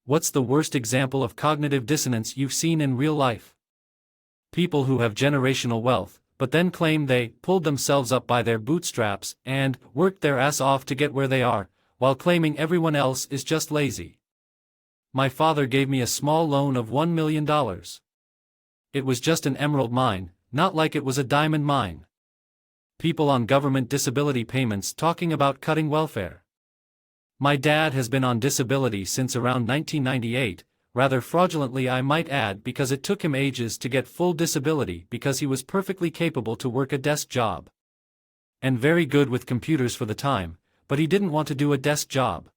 What's the worst example of cognitive dissonance you've seen in real life? People who have generational wealth, but then claim they pulled themselves up by their bootstraps and worked their ass off to get where they are, while claiming everyone else is just lazy. My father gave me a small loan of $1 million. It was just an emerald mine, not like it was a diamond mine. People on government disability payments talking about cutting welfare. My dad has been on disability since around 1998, rather fraudulently I might add, because it took him ages to get full disability because he was perfectly capable to work a desk job. And very good with computers for the time, but he didn't want to do a desk job.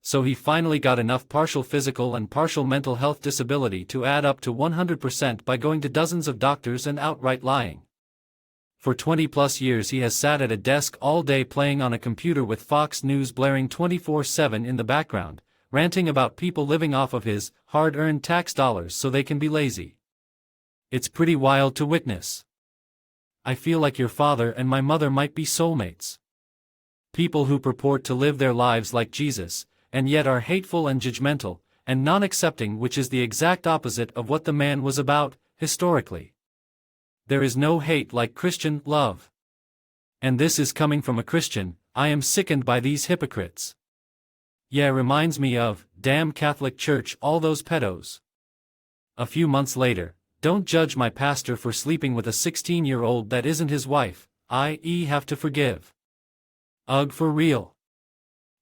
So he finally got enough partial physical and partial mental health disability to add up to 100% by going to dozens of doctors and outright lying. For 20+ years he has sat at a desk all day playing on a computer with Fox News blaring 24/7 in the background, ranting about people living off of his hard-earned tax dollars so they can be lazy. It's pretty wild to witness. I feel like your father and my mother might be soulmates. People who purport to live their lives like Jesus, and yet are hateful and judgmental, and non-accepting, which is the exact opposite of what the man was about, historically. There is no hate like Christian love. And this is coming from a Christian. I am sickened by these hypocrites. Yeah, reminds me of, damn Catholic Church, all those pedos. A few months later, don't judge my pastor for sleeping with a 16-year-old that isn't his wife, i.e. have to forgive. Ugh, for real.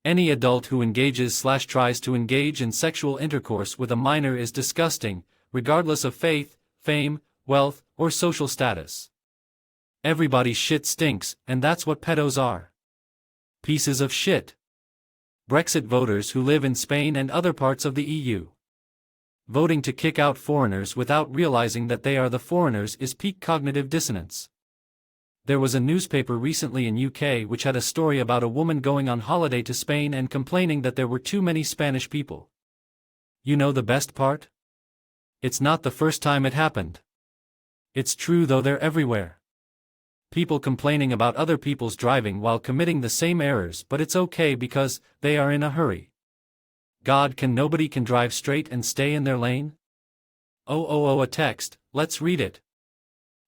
Any adult who engages/tries to engage in sexual intercourse with a minor is disgusting, regardless of faith, fame, wealth, or social status. Everybody's shit stinks, and that's what pedos are. Pieces of shit. Brexit voters who live in Spain and other parts of the EU. Voting to kick out foreigners without realizing that they are the foreigners is peak cognitive dissonance. There was a newspaper recently in UK which had a story about a woman going on holiday to Spain and complaining that there were too many Spanish people. You know the best part? It's not the first time it happened. It's true though, they're everywhere. People complaining about other people's driving while committing the same errors, but it's okay because they are in a hurry. Nobody can drive straight and stay in their lane? Oh, a text, let's read it.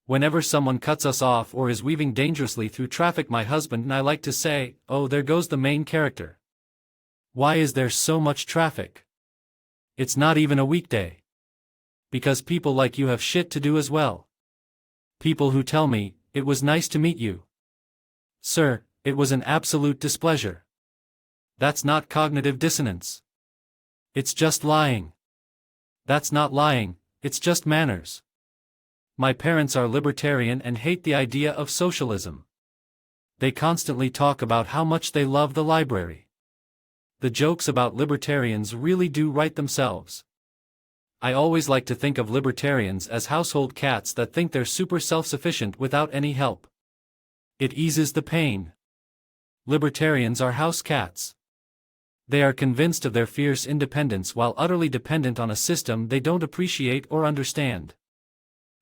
Whenever someone cuts us off or is weaving dangerously through traffic, my husband and I like to say, oh, there goes the main character. Why is there so much traffic? It's not even a weekday. Because people like you have shit to do as well. People who tell me, it was nice to meet you. Sir, it was an absolute displeasure. That's not cognitive dissonance. It's just lying. That's not lying, it's just manners. My parents are libertarian and hate the idea of socialism. They constantly talk about how much they love the library. The jokes about libertarians really do write themselves. I always like to think of libertarians as household cats that think they're super self-sufficient without any help. It eases the pain. Libertarians are house cats. They are convinced of their fierce independence while utterly dependent on a system they don't appreciate or understand.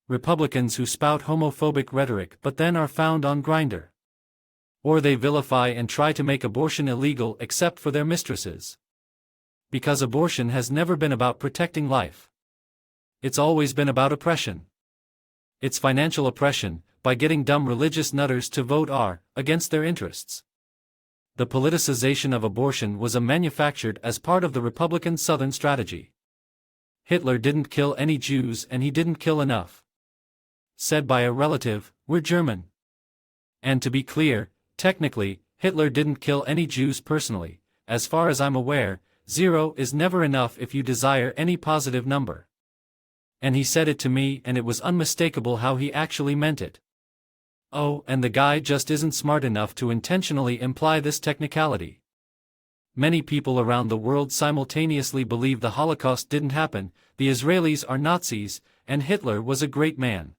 Republicans who spout homophobic rhetoric but then are found on Grindr. Or they vilify and try to make abortion illegal except for their mistresses. Because abortion has never been about protecting life. It's always been about oppression. It's financial oppression, by getting dumb religious nutters to vote against their interests. The politicization of abortion was manufactured as part of the Republican Southern strategy. Hitler didn't kill any Jews and he didn't kill enough. Said by a relative, we're German. And to be clear, technically, Hitler didn't kill any Jews personally. As far as I'm aware, 0 is never enough if you desire any positive number. And he said it to me and it was unmistakable how he actually meant it. Oh, and the guy just isn't smart enough to intentionally imply this technicality. Many people around the world simultaneously believe the Holocaust didn't happen, the Israelis are Nazis, and Hitler was a great man.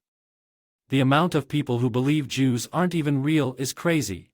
The amount of people who believe Jews aren't even real is crazy.